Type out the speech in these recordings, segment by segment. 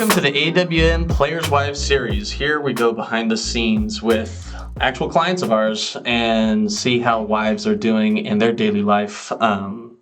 Welcome to the AWM Players' Wives series. Here we go behind the scenes with actual clients of ours and see how wives are doing in their daily life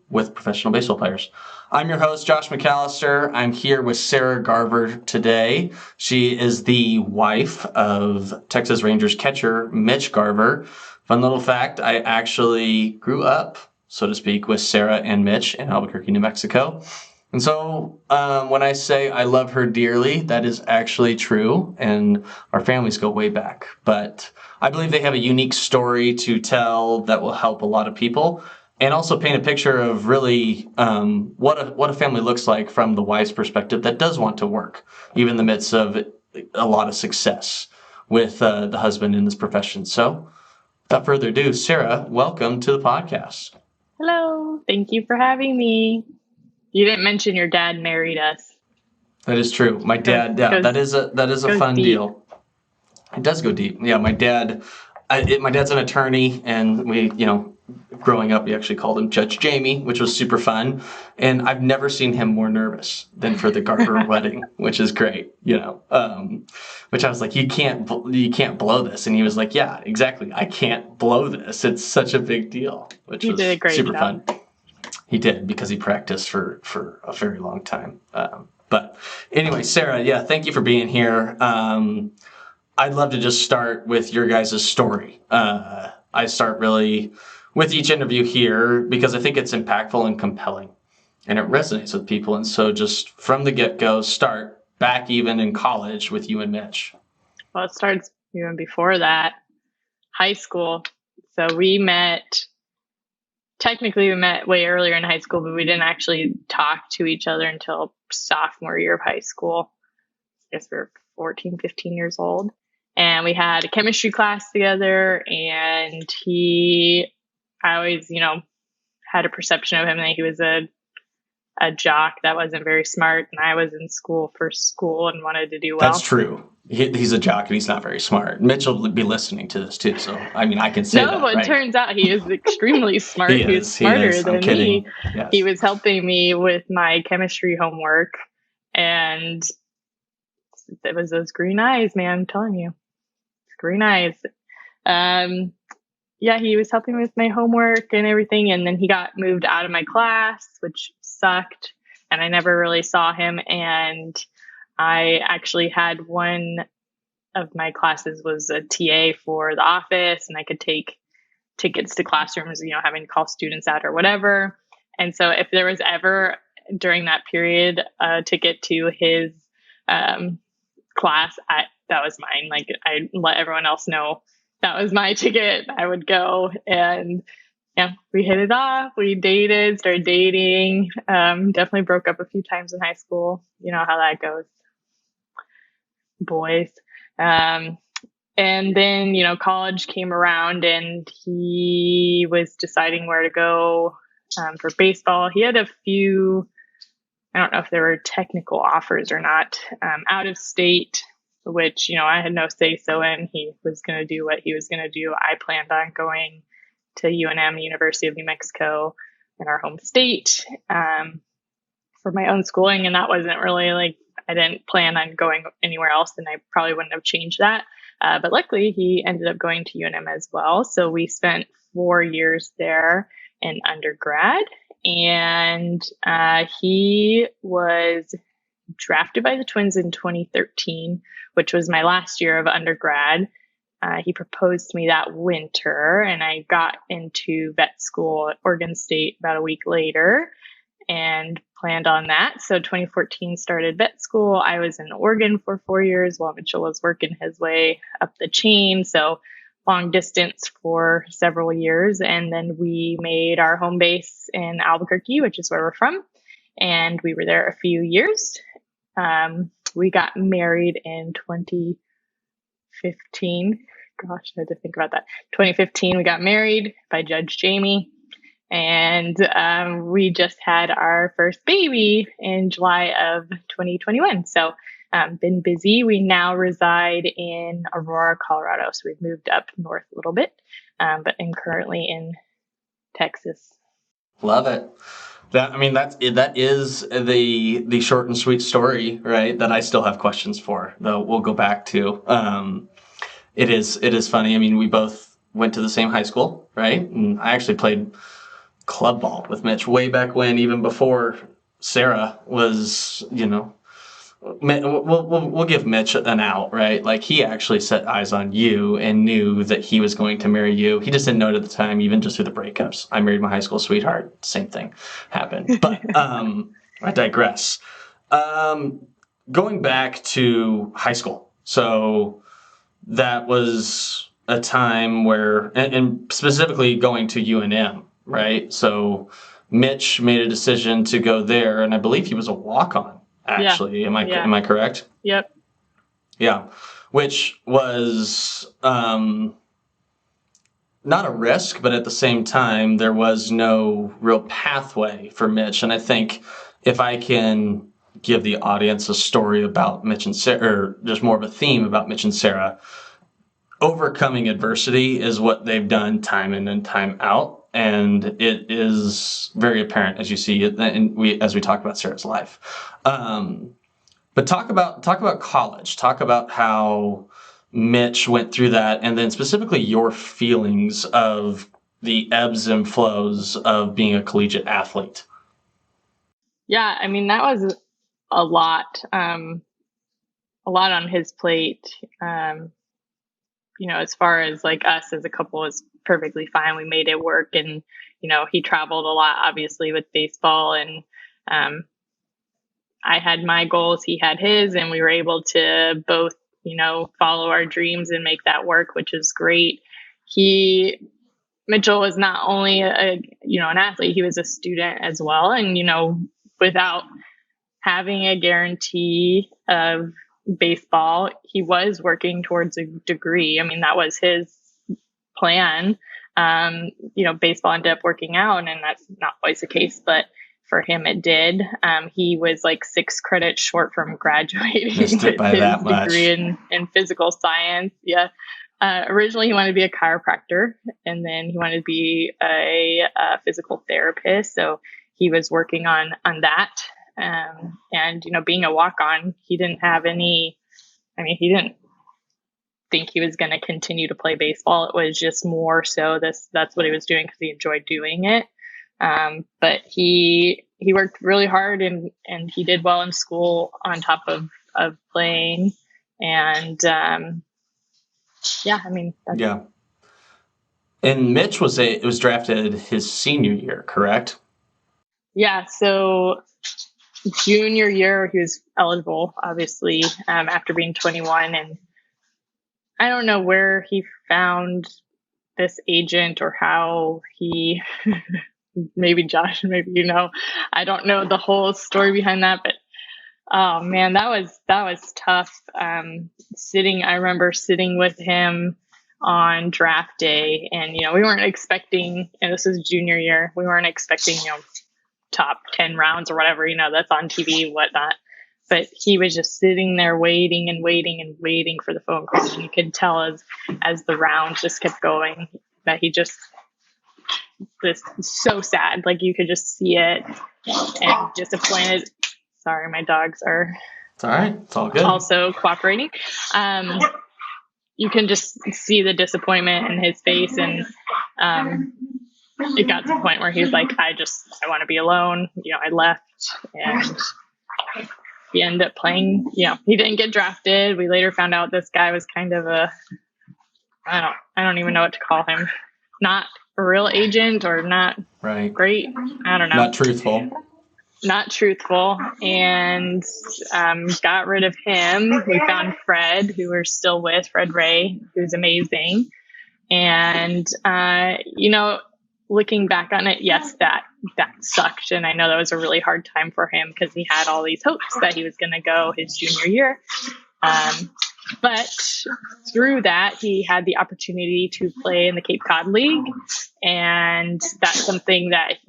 with professional baseball players. I'm your host, Josh McAllister. I'm here with Sarah Garver today. She is the wife of Texas Rangers catcher Mitch Garver. Fun little fact, I actually grew up, so to speak, with Sarah and Mitch in Albuquerque, New Mexico. And so when I say I love her dearly, that is actually true, and our families go way back. But I believe they have a unique story to tell that will help a lot of people, and also paint a picture of really what a family looks like from the wife's perspective that does want to work, even in the midst of a lot of success with the husband in this profession. So without further ado, Sarah, welcome to the podcast. Hello. Thank you for having me. You didn't mention your dad married us. That is true. My dad, that is a fun deep. deal. It does go deep. Yeah, my dad's an attorney, and we, growing up, we actually called him Judge Jamie, which was super fun. And I've never seen him more nervous than for the Garver wedding, which is great, which I was like, you can't blow this. And he was like, yeah, exactly. I can't blow this. It's such a big deal, which was super fun. He did, because he practiced for a very long time. But anyway, Sarah, yeah, thank you for being here. I'd love to just start with your guys' story. I start really with each interview here because I think it's impactful and compelling, and it resonates with people. And so just from the get-go, start back even in college with you and Mitch. Well, it starts even before that, high school. So technically we met way earlier in high school, but we didn't actually talk to each other until sophomore year of high school. I guess we were 14, 15 years old. And we had a chemistry class together, and I always, had a perception of him that he was a jock that wasn't very smart, and I was in school for school and wanted to do well. That's true. He's a jock and he's not very smart. Mitch will be listening to this too, so I mean, I can say that. No, but right? It turns out he is extremely smart. He's smarter than me. Yes. He was helping me with my chemistry homework, and it was those green eyes, man. I'm telling you, green eyes. Yeah, he was helping me with my homework and everything, and then he got moved out of my class, which sucked, and I never really saw him. And I actually had one of my classes was a TA for the office, and I could take tickets to classrooms, having to call students out or whatever. And so if there was ever during that period a ticket to his class, that was mine. Like, I let everyone else know that was my ticket. I would go, and we hit it off. We started dating. Definitely broke up a few times in high school. You know how that goes. Boys. And then, college came around, and he was deciding where to go for baseball. He had a few, I don't know if there were technical offers or not, out of state, which, I had no say so in. He was going to do what he was going to do. I planned on going to UNM, University of New Mexico, in our home state, for my own schooling. And that wasn't really I didn't plan on going anywhere else, and I probably wouldn't have changed that. But luckily, he ended up going to UNM as well. So we spent 4 years there in undergrad, and he was drafted by the Twins in 2013, which was my last year of undergrad. He proposed to me that winter, and I got into vet school at Oregon State about a week later and planned on that. So 2014 started vet school. I was in Oregon for 4 years while Mitchell was working his way up the chain. So long distance for several years. And then we made our home base in Albuquerque, which is where we're from. And we were there a few years. We got married in 2015. Gosh, I had to think about that. 2015, we got married by Judge Jamie. And we just had our first baby in July of 2021. So been busy. We now reside in Aurora, Colorado. So we've moved up north a little bit, but I'm currently in Texas. Love it. That is the short and sweet story, right? That I still have questions for, though we'll go back to. It is funny. I mean, we both went to the same high school, right? And I actually played club ball with Mitch way back when, even before Sarah was, we'll give Mitch an out, right? Like, he actually set eyes on you and knew that he was going to marry you. He just didn't know it at the time, even just through the breakups. I married my high school sweetheart. Same thing happened. But I digress. Going back to high school. So that was a time where, and specifically going to UNM, right? So Mitch made a decision to go there, and I believe he was a walk-on, actually. Am I correct? Yep. Yeah. Which was not a risk, but at the same time, there was no real pathway for Mitch. And I think if I can give the audience a story about Mitch and Sarah, or just more of a theme about Mitch and Sarah, overcoming adversity is what they've done time in and time out. And it is very apparent as you see it, and as we talk about Sarah's life. But talk about college. Talk about how Mitch went through that, and then specifically your feelings of the ebbs and flows of being a collegiate athlete. Yeah, I mean, that was a lot on his plate. As far as like us as a couple was perfectly fine. We made it work, and he traveled a lot, obviously, with baseball, and I had my goals, he had his, and we were able to both, follow our dreams and make that work, which is great. Mitchell was not only an athlete, he was a student as well. And, without having a guarantee of baseball, he was working towards a degree. I mean, that was his plan. Baseball ended up working out, and that's not always the case, but for him it did. He was like 6 credits short from graduating with his degree in physical science. Yeah. Originally he wanted to be a chiropractor, and then he wanted to be a physical therapist. So he was working on that. And being a walk-on, he didn't think he was going to continue to play baseball. It was just more so that's what he was doing because he enjoyed doing it. But he worked really hard, and he did well in school on top of playing. And yeah. And Mitch was drafted his senior year, correct? Yeah. So junior year, he was eligible, obviously, after being 21. And I don't know where he found this agent or how he, maybe Josh, maybe I don't know the whole story behind that, but oh man, that was tough. I remember sitting with him on draft day, and we weren't expecting, and this was junior year, we weren't expecting top 10 rounds or whatever, that's on TV, whatnot. But he was just sitting there waiting and waiting and waiting for the phone call. And you could tell as the rounds just kept going that he just so sad. Like, you could just see it, and disappointed. Sorry, my dogs are. It's all right. It's all good. Also cooperating. You can just see the disappointment in his face, and it got to the point where he was like, I want to be alone. I left, and he ended up playing. He didn't get drafted. We later found out this guy was kind of I don't even know what to call him. Not a real agent, or not right. Great. I don't know. Not truthful. And got rid of him. We found Fred, who we're still with, Fred Ray, who's amazing. And, looking back on it, yes, that sucked. And I know that was a really hard time for him because he had all these hopes that he was going to go his junior year. But through that, he had the opportunity to play in the Cape Cod League. And that's something that,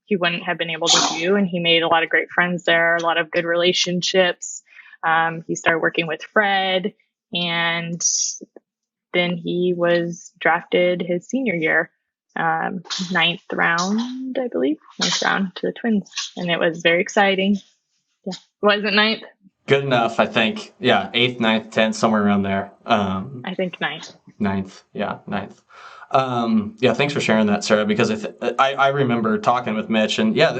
he wouldn't have been able to do. And he made a lot of great friends there, a lot of good relationships. He started working with Fred, and then he was drafted his senior year. ninth round, I believe, ninth round to the Twins. And it was very exciting. Yeah. Wasn't ninth? Good enough, I think. Yeah, 8th, 9th, 10th, somewhere around there. I think ninth. Ninth. Yeah, ninth. Yeah, thanks for sharing that, Sarah, because I remember talking with Mitch, and yeah,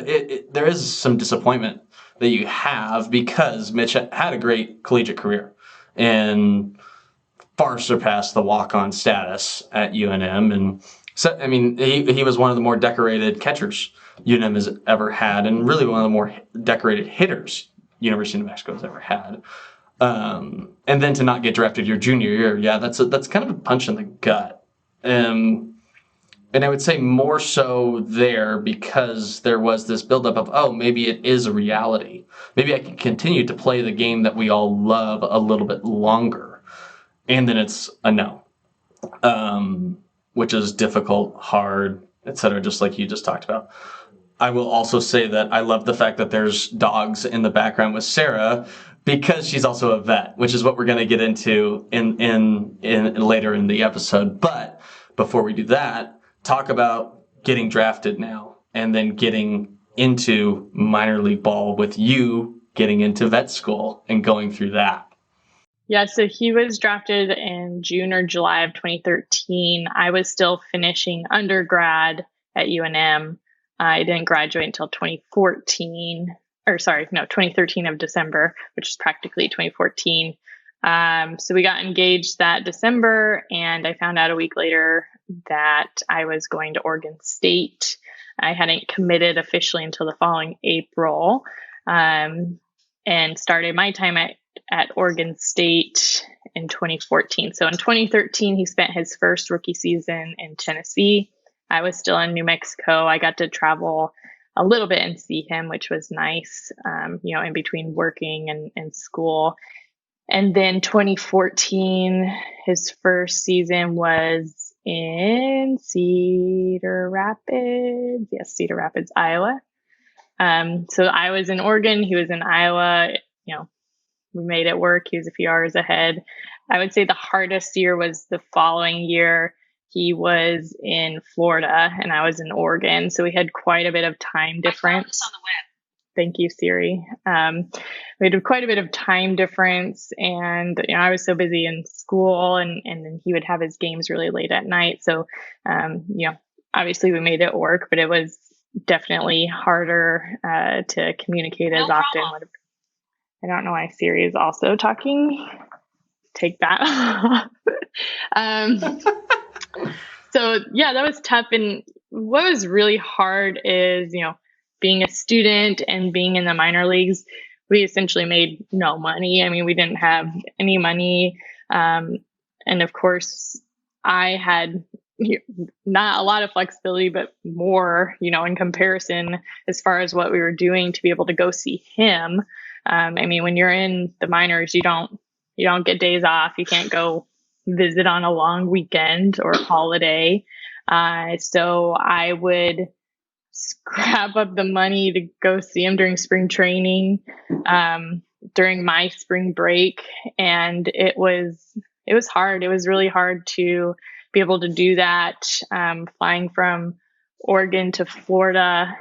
there is some disappointment that you have because Mitch had a great collegiate career and far surpassed the walk-on status at UNM. And so, I mean, he was one of the more decorated catchers UNM has ever had, and really one of the more decorated hitters University of New Mexico has ever had. And then to not get drafted your junior year, yeah, that's kind of a punch in the gut. And I would say more so there because there was this buildup of, oh, maybe it is a reality. Maybe I can continue to play the game that we all love a little bit longer. And then it's a no, which is difficult, hard, etc., just like you just talked about. I will also say that I love the fact that there's dogs in the background with Sarah because she's also a vet, which is what we're going to get into in later in the episode. But before we do that, talk about getting drafted now and then getting into minor league ball with you getting into vet school and going through that. Yeah, so he was drafted in June or July of 2013. I was still finishing undergrad at UNM. I didn't graduate until 2013 of December, which is practically 2014. So we got engaged that December, and I found out a week later that I was going to Oregon State. I hadn't committed officially until the following April, and started my time at Oregon State in 2014. So in 2013, he spent his first rookie season in Tennessee. I was still in New Mexico. I got to travel a little bit and see him, which was nice, in between working and school. And then 2014, his first season was in Cedar Rapids. Yes, Cedar Rapids, Iowa. So I was in Oregon. He was in Iowa. We made it work. He was a few hours ahead. I would say the hardest year was the following year. He was in Florida and I was in Oregon. So we had quite a bit of time difference. On the web. Thank you, Siri. We had quite a bit of time difference, and I was so busy in school, and then he would have his games really late at night. So, obviously we made it work, but it was definitely harder to communicate as often. I don't know why Siri is also talking. Take that. So yeah, that was tough. And what was really hard is, being a student and being in the minor leagues, we essentially made no money. I mean, we didn't have any money. And of course, I had not a lot of flexibility, but more, in comparison as far as what we were doing to be able to go see him. When you're in the minors, you don't get days off. You can't go visit on a long weekend or holiday. So I would scrap up the money to go see him during spring training, during my spring break. And it was hard. It was really hard to be able to do that. Flying from Oregon to Florida,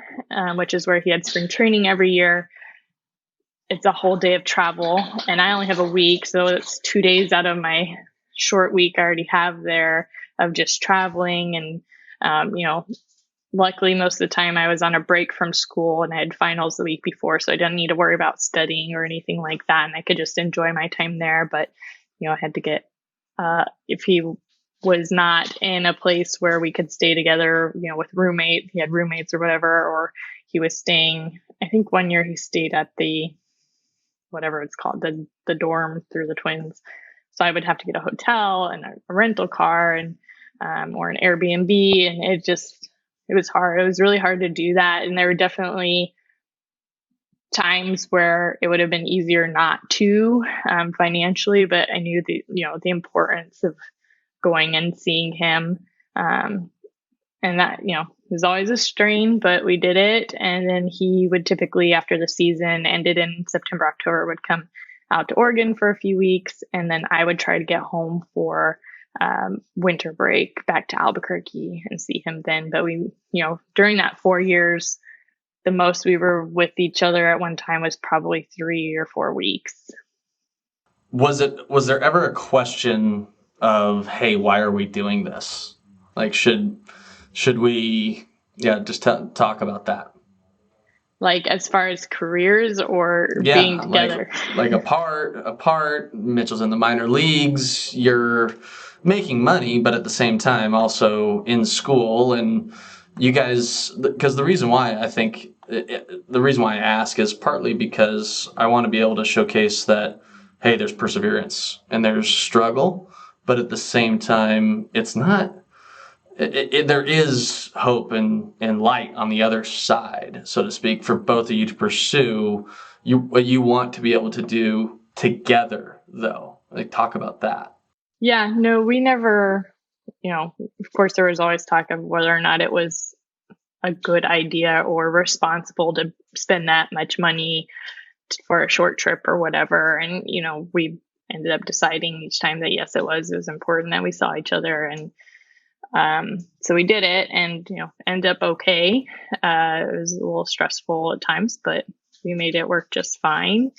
which is where he had spring training every year. It's a whole day of travel, and I only have a week. So it's 2 days out of my short week I already have there of just traveling. And, luckily most of the time I was on a break from school and I had finals the week before, so I didn't need to worry about studying or anything like that. And I could just enjoy my time there. But, I had to get, if he was not in a place where we could stay together, with he had roommates or whatever, or he was staying, I think one year he stayed at whatever it's called, the dorm through the Twins. So I would have to get a hotel and a rental car and or an Airbnb, and it was hard. It was really hard to do that, and there were definitely times where it would have been easier not to financially, but I knew the importance of going and seeing him, and that it was always a strain, but we did it. And then he would typically, after the season ended in September, October, would come out to Oregon for a few weeks. And then I would try to get home for winter break back to Albuquerque and see him then. But we, during that 4 years, the most we were with each other at one time was probably 3 or 4 weeks. Was there ever a question of, hey, why are we doing this? Like, should we, just talk about that. Like as far as careers or being together? Like apart, Mitchell's in the minor leagues, you're making money, but at the same time also in school, and you guys, because the reason why I ask is partly because I want to be able to showcase that, hey, there's perseverance and there's struggle, but at the same time, it's not, there is hope and light on the other side, so to speak, for both of you to pursue what you want to be able to do together, though. Like, talk about that. Yeah, no, we never, of course, there was always talk of whether or not it was a good idea or responsible to spend that much money for a short trip or whatever. And, we ended up deciding each time that, yes, it was important that we saw each other. And so we did it and, ended up okay. It was a little stressful at times, but we made it work just fine.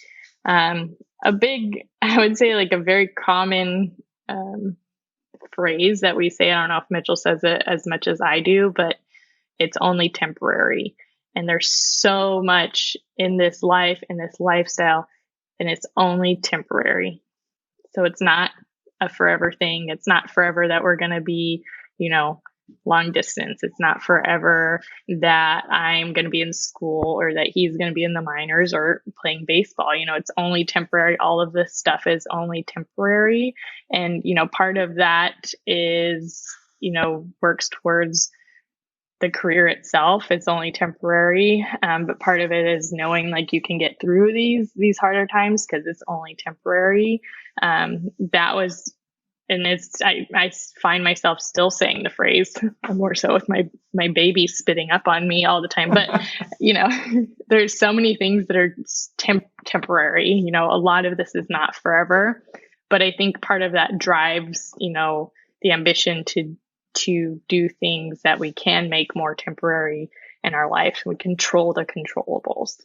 I would say like a very common phrase that we say, I don't know if Mitchell says it as much as I do, but it's only temporary. And there's so much in this life, in this lifestyle, and it's only temporary. So it's not a forever thing. It's not forever that we're going to be, long distance. It's not forever that I'm going to be in school or that he's going to be in the minors or playing baseball. It's only temporary. All of this stuff is only temporary. And, part of that is, works towards the career itself. It's only temporary. But part of it is knowing like you can get through these harder times because it's only temporary. That was, and I find myself still saying the phrase more so with my baby spitting up on me all the time. But, there's so many things that are temporary. A lot of this is not forever. But I think part of that drives, the ambition to do things that we can make more temporary in our life. We control the controllables.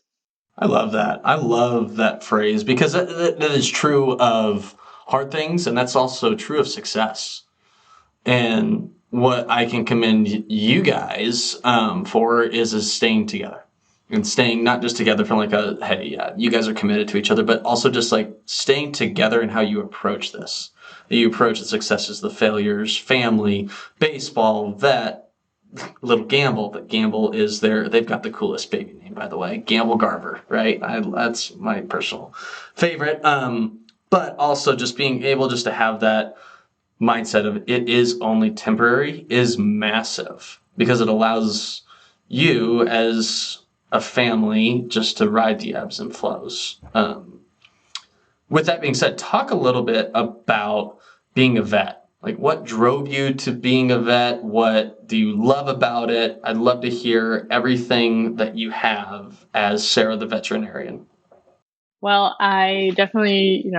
I love that. I love that phrase because that is true of hard things, and that's also true of success. And what I can commend you guys for is staying together and staying not just together from like hey, you guys are committed to each other, but also just like staying together in how you approach this. You approach the successes, the failures, family, baseball, vet, little Gamble. But Gamble is they've got the coolest baby name, by the way. Gamble Garver, right? That's my personal favorite. But also just being able just to have that mindset of it is only temporary is massive because it allows you as a family just to ride the ebbs and flows. With that being said, talk a little bit about being a vet. Like, what drove you to being a vet? What do you love about it? I'd love to hear everything that you have as Sarah the veterinarian. Well, I definitely,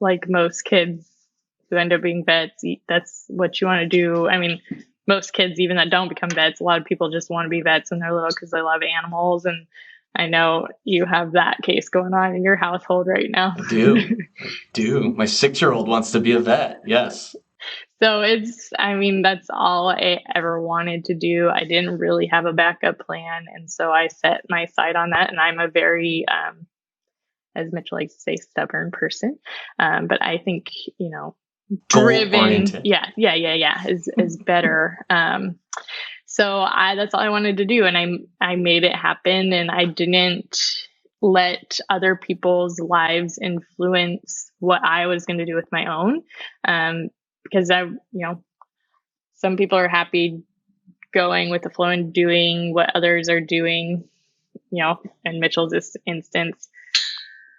like most kids who end up being vets, that's what you want to do. I mean, most kids, even that don't become vets, a lot of people just want to be vets when they're little because they love animals. And I know you have that case going on in your household right now. I do. My 6-year-old wants to be a vet. Yes. So that's all I ever wanted to do. I didn't really have a backup plan. And so I set my sight on that. And I'm a very, as Mitch likes to say, stubborn person. But I think, driven. Yeah. Is better. So that's all I wanted to do. And I made it happen, and I didn't let other people's lives influence what I was going to do with my own. Because some people are happy going with the flow and doing what others are doing, in Mitchell's instance,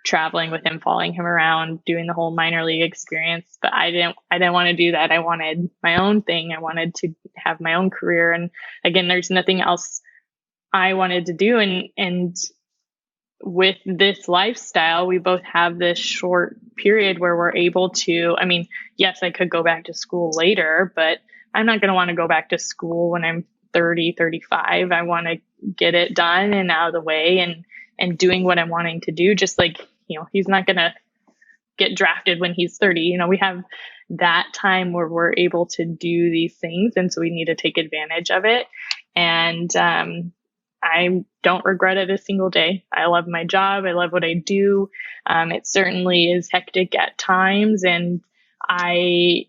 traveling with him, following him around, doing the whole minor league experience. But I didn't want to do that. I wanted my own thing. I wanted to have my own career. And again, there's nothing else I wanted to do. And with this lifestyle, we both have this short period where we're able to, I mean, yes, I could go back to school later, but I'm not going to want to go back to school when I'm 30, 35. I want to get it done and out of the way and doing what I'm wanting to do. Just like, he's not going to get drafted when he's 30. We have that time where we're able to do these things. And so we need to take advantage of it. And, I don't regret it a single day. I love my job. I love what I do. It certainly is hectic at times. And I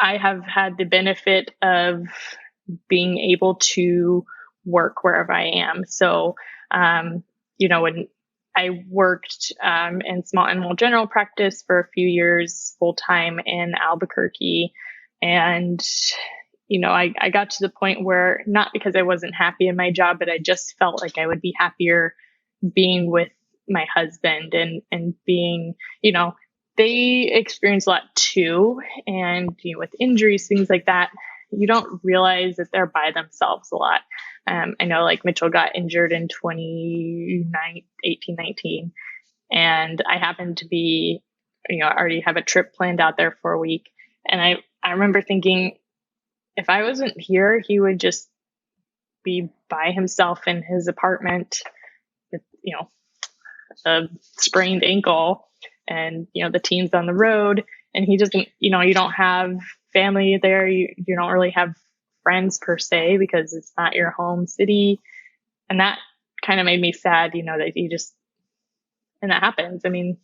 have had the benefit of being able to work wherever I am. So, when I worked in small animal general practice for a few years full time in Albuquerque, and I got to the point where, not because I wasn't happy in my job, but I just felt like I would be happier being with my husband and being, they experience a lot too. And, with injuries, things like that, you don't realize that they're by themselves a lot. I know like Mitchell got injured in 2018, 19, and I happened to be, I already have a trip planned out there for a week. And I remember thinking, if I wasn't here, he would just be by himself in his apartment with, a sprained ankle and, the team's on the road, and he doesn't, you don't have family there. You don't really have friends per se because it's not your home city. And that kind of made me sad, that you just, and that happens. I mean,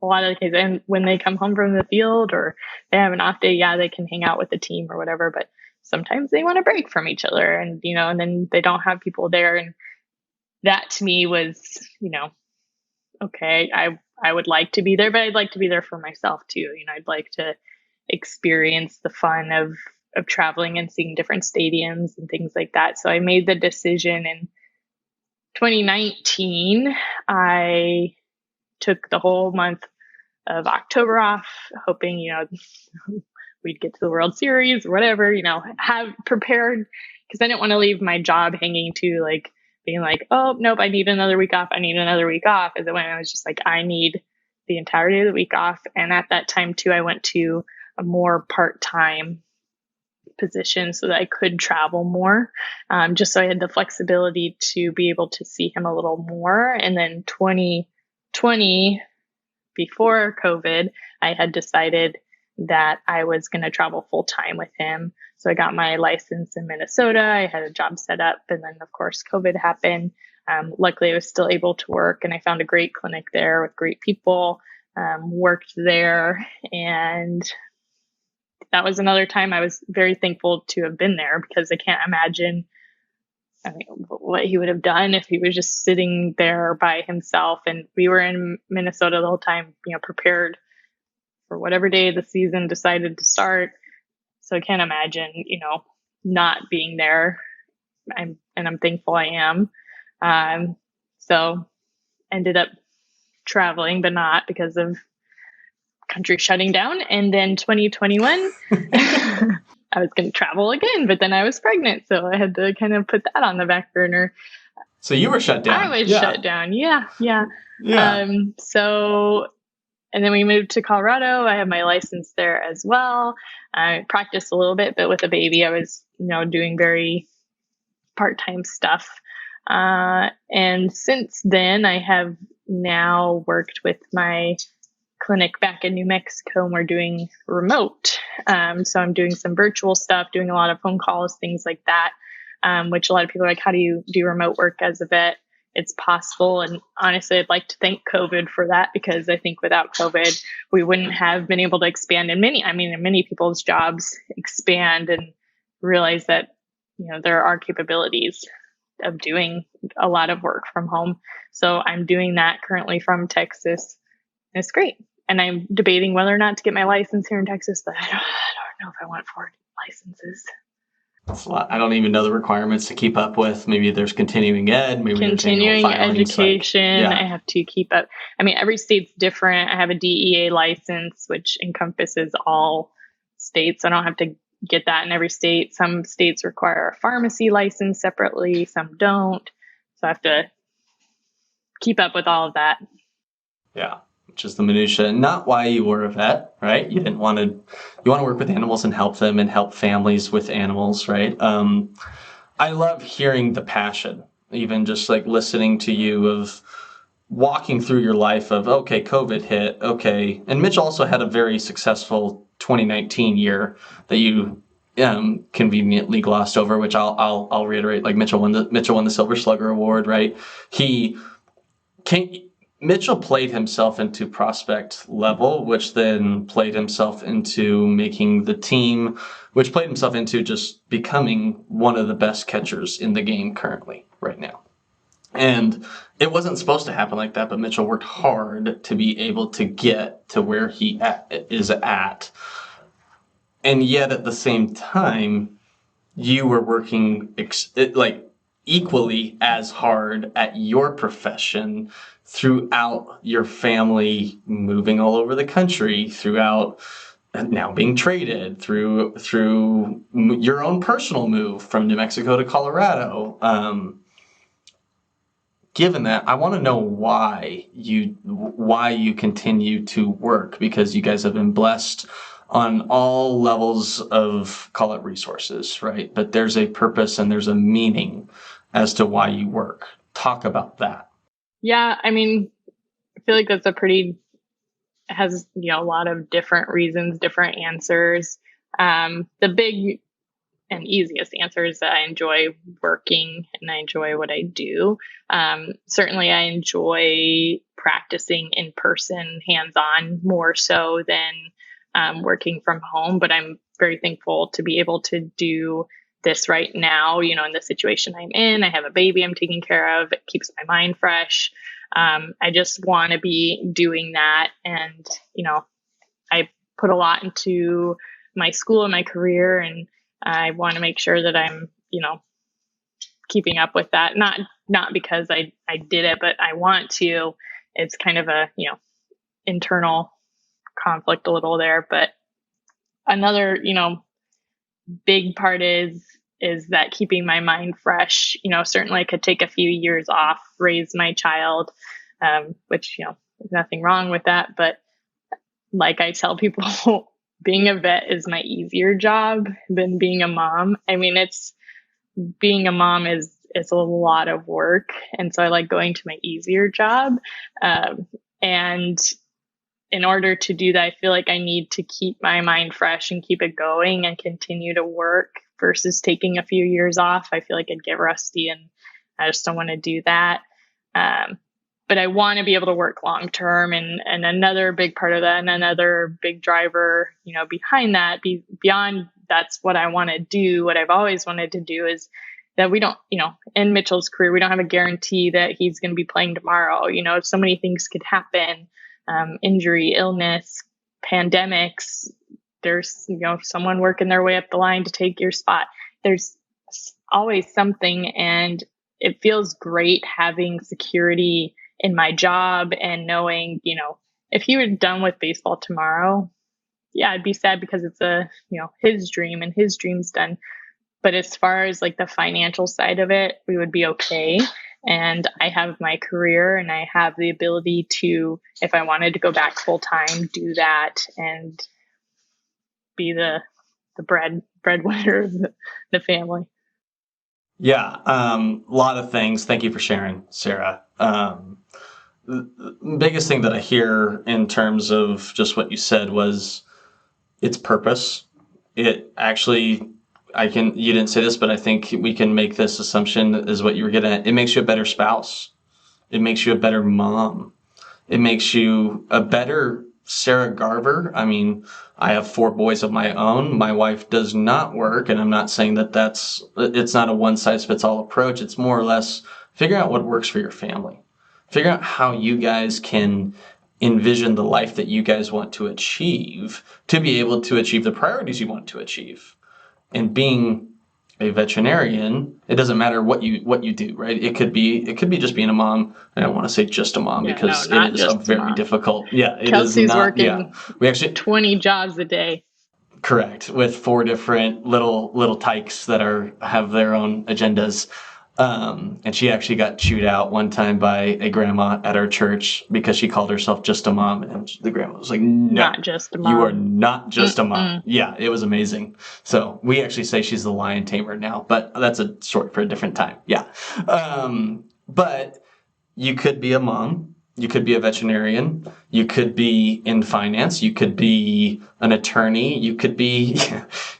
a lot of the kids, and when they come home from the field or they have an off day, yeah, they can hang out with the team or whatever, but sometimes they want a break from each other, and, and then they don't have people there. And that to me was, okay, I would like to be there, but I'd like to be there for myself too. I'd like to experience the fun of traveling and seeing different stadiums and things like that. So I made the decision in 2019. I took the whole month of October off, hoping, we'd get to the World Series or whatever, have prepared, because I didn't want to leave my job hanging to like being like, oh, nope, I need another week off. I need another week off. As it went, I was just like, I need the entirety of the week off. And at that time too, I went to a more part-time position so that I could travel more, just so I had the flexibility to be able to see him a little more. And then 2020, before COVID, I had decided that I was going to travel full time with him. So I got my license in Minnesota. I had a job set up, and then of course COVID happened. Luckily, I was still able to work, and I found a great clinic there with great people. Worked there, and that was another time I was very thankful to have been there, because I can't imagine what he would have done if he was just sitting there by himself. And we were in Minnesota the whole time, prepared for whatever day the season decided to start. So I can't imagine, not being there. I'm thankful I am. So ended up traveling, but not because of country shutting down. And then 2021, I was going to travel again, but then I was pregnant. So I had to kind of put that on the back burner. So you were shut down. I was shut down. Yeah. And then we moved to Colorado. I have my license there as well. I practiced a little bit, but with a baby, I was, doing very part-time stuff. And since then, I have now worked with my clinic back in New Mexico, and we're doing remote. So I'm doing some virtual stuff, doing a lot of phone calls, things like that, which a lot of people are like, how do you do remote work as a vet? It's possible. And honestly, I'd like to thank COVID for that, because I think without COVID, we wouldn't have been able to expand in many people's jobs expand and realize that, there are capabilities of doing a lot of work from home. So I'm doing that currently from Texas. And it's great. And I'm debating whether or not to get my license here in Texas, but I don't know if I want 4 licenses. That's a lot. I don't even know the requirements to keep up with. Maybe there's continuing ed, maybe continuing education. Like, I have to keep up. Every state's different. I have a DEA license, which encompasses all states. I don't have to get that in every state. Some states require a pharmacy license separately, some don't. So I have to keep up with all of that. Yeah, which is the minutia. Not why you were a vet, right? You want to work with animals and help them and help families with animals, right? I love hearing the passion, even just like listening to you of walking through your life of, okay, COVID hit, okay. And Mitch also had a very successful 2019 year that you conveniently glossed over, which I'll reiterate. Like Mitchell won the Silver Slugger Award, right? Mitchell played himself into prospect level, which then played himself into making the team, which played himself into just becoming one of the best catchers in the game currently right now. And it wasn't supposed to happen like that, but Mitchell worked hard to be able to get to where he is at. And yet at the same time, you were working equally as hard at your profession throughout your family moving all over the country, throughout now being traded, through your own personal move from New Mexico to Colorado. Given that, I want to know why you continue to work, because you guys have been blessed on all levels of, call it resources, right? But there's a purpose and there's a meaning as to why you work. Talk about that. Yeah, I mean, I feel like that's has a lot of different reasons, different answers. The big and easiest answer is that I enjoy working and I enjoy what I do. Certainly, I enjoy practicing in person, hands-on, more so than working from home. But I'm very thankful to be able to do this right now, in the situation I'm in. I have a baby I'm taking care of. It keeps my mind fresh. I just want to be doing that. And, I put a lot into my school and my career, and I want to make sure that I'm, keeping up with that. Not because I did it, but I want to. It's kind of a, internal conflict a little there. But another, big part is that keeping my mind fresh. Certainly I could take a few years off, raise my child, which, there's nothing wrong with that. But like I tell people, being a vet is my easier job than being a mom. I mean, being a mom is a lot of work. And so I like going to my easier job. And in order to do that, I feel like I need to keep my mind fresh and keep it going and continue to work versus taking a few years off. I feel like I'd get rusty, and I just don't want to do that. But I want to be able to work long term. And another big part of that, and another big driver, behind that, beyond that's what I want to do, what I've always wanted to do, is that we don't, in Mitchell's career, we don't have a guarantee that he's going to be playing tomorrow. So many things could happen. Injury, illness, pandemics. There's, someone working their way up the line to take your spot. There's always something, and it feels great having security in my job and knowing, if he were done with baseball tomorrow, yeah, I'd be sad because it's his dream and his dream's done. But as far as like the financial side of it, we would be okay. And I have my career, and I have the ability to, if I wanted to go back full time, do that and be the breadwinner of the family. Yeah, a lot of things. Thank you for sharing, Sarah. The biggest thing that I hear in terms of just what you said was its purpose. It actually, you didn't say this, but I think we can make this assumption is what you were getting at. It makes you a better spouse. It makes you a better mom. It makes you a better Sarah Garver. I mean, I have 4 boys of my own. My wife does not work, and I'm not saying that it's not a one-size-fits-all approach. It's more or less figuring out what works for your family. Figure out how you guys can envision the life that you guys want to achieve to be able to achieve the priorities you want to achieve. And being a veterinarian, it doesn't matter what you do, right? It could be just being a mom. I don't want to say just a mom, because it is a very difficult. Yeah, it Kelsey's is not. Working yeah, we actually 20 jobs a day. Correct, with 4 different little tykes that have their own agendas. And she actually got chewed out one time by a grandma at our church because she called herself just a mom. And the grandma was like, no, Not just a you are mom. not just a mom. Mm-mm. Yeah, it was amazing. So we actually say she's the lion tamer now, but that's a story for a different time. Yeah. But you could be a mom. You could be a veterinarian. You could be in finance. You could be an attorney. You could be,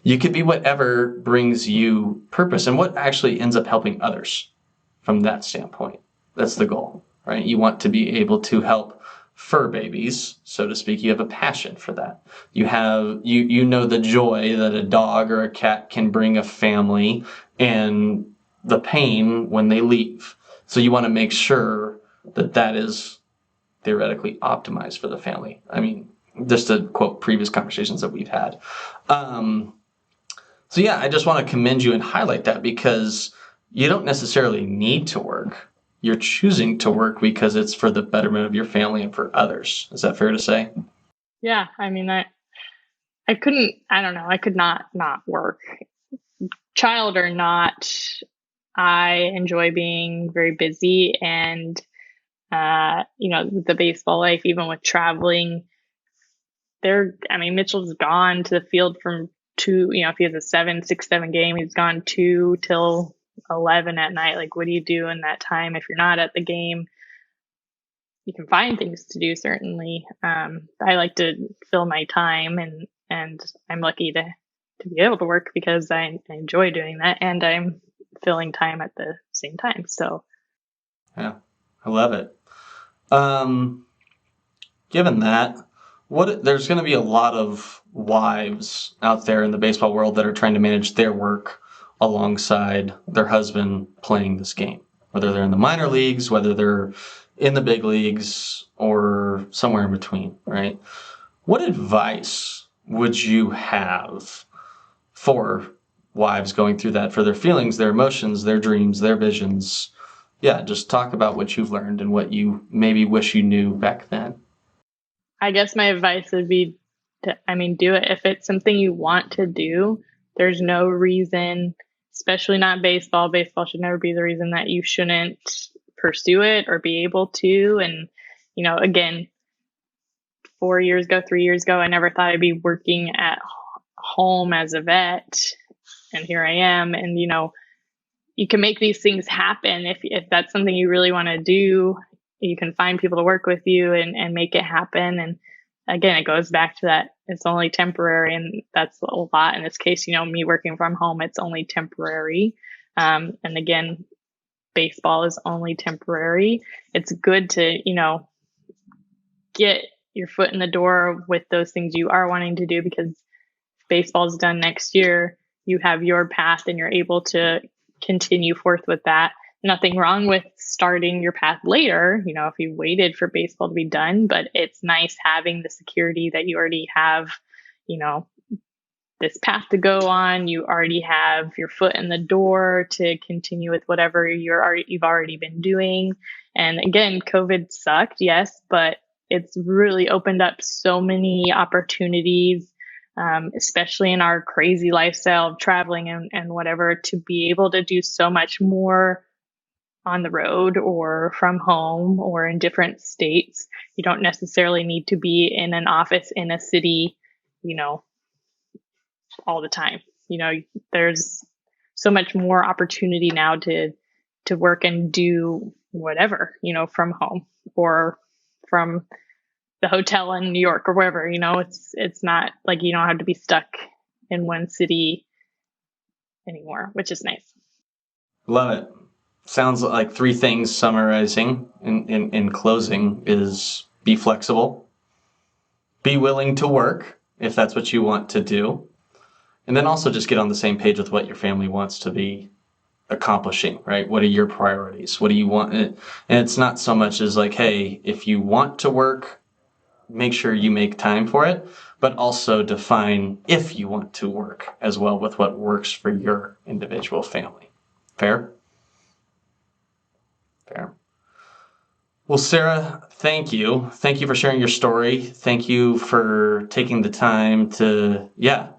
you could be whatever brings you purpose and what actually ends up helping others from that standpoint. That's the goal, right? You want to be able to help fur babies, so to speak. You have a passion for that. You know the joy that a dog or a cat can bring a family and the pain when they leave. So you want to make sure that that is theoretically optimized for the family. I mean, just to quote previous conversations that we've had. So yeah, I just want to commend you and highlight that because you don't necessarily need to work. You're choosing to work because it's for the betterment of your family and for others. Is that fair to say? Yeah, I mean, I couldn't. I don't know. I could not work, child or not. I enjoy being very busy, and the baseball life, even with traveling. I mean, Mitchell's gone to the field from 2. If he has a 7 game, he's gone 2 till 11 at night. Like, what do you do in that time if you're not at the game? You can find things to do, certainly. I like to fill my time, and I'm lucky to be able to work because I enjoy doing that, and I'm filling time at the same time. So Yeah, I love it. Given that, there's going to be a lot of wives out there in the baseball world that are trying to manage their work alongside their husband playing this game, whether they're in the minor leagues, whether they're in the big leagues, or somewhere in between, right? What advice would you have for wives going through that, for their feelings, their emotions, their dreams, their visions? Yeah, just talk about what you've learned and what you maybe wish you knew back then. I guess my advice would be do it. If it's something you want to do, there's no reason, especially not baseball. Baseball should never be the reason that you shouldn't pursue it or be able to. And, again, 4 years ago, 3 years ago, I never thought I'd be working at home as a vet. And here I am. And, you can make these things happen. If that's something you really want to do, you can find people to work with you and make it happen. And again, it goes back to that it's only temporary, and that's a lot in this case. Me working from home, it's only temporary. And again, baseball is only temporary. It's good to get your foot in the door with those things you are wanting to do, because if baseball's done next year, you have your path and you're able to continue forth with that. Nothing wrong with starting your path later, if you waited for baseball to be done, but it's nice having the security that you already have, this path to go on. You already have your foot in the door to continue with whatever you've already been doing. And again, COVID sucked, yes, but it's really opened up so many opportunities, especially in our crazy lifestyle of traveling and whatever, to be able to do so much more on the road or from home or in different states. You don't necessarily need to be in an office in a city, all the time. There's so much more opportunity now to work and do whatever, from home or from the hotel in New York or wherever. It's not like you don't have to be stuck in one city anymore, which is nice. Love it. Sounds like 3 things summarizing in closing is be flexible, be willing to work if that's what you want to do, and then also just get on the same page with what your family wants to be accomplishing, right? What are your priorities? What do you want? And it's not so much as like, hey, if you want to work, make sure you make time for it, but also define if you want to work as well with what works for your individual family. Fair? Fair. Well, Sarah, thank you. Thank you for sharing your story. Thank you for taking the time to,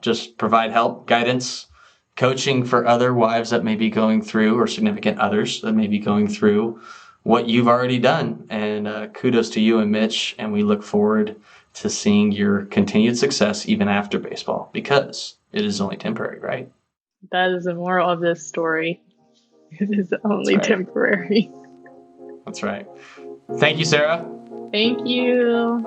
just provide help, guidance coaching for other wives that may be going through, or significant others that may be going through what you've already done. And kudos to you and Mitch, and we look forward to seeing your continued success even after baseball, because it is only temporary, right? That is the moral of this story. It is only temporary. That's right. Thank you, Sarah. Thank you.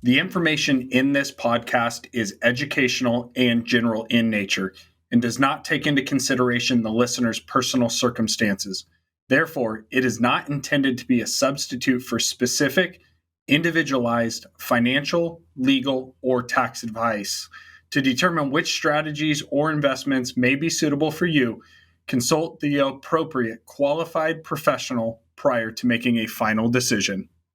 The information in this podcast is educational and general in nature and does not take into consideration the listener's personal circumstances. Therefore, it is not intended to be a substitute for specific, individualized financial, legal, or tax advice. To determine which strategies or investments may be suitable for you, consult the appropriate qualified professional prior to making a final decision.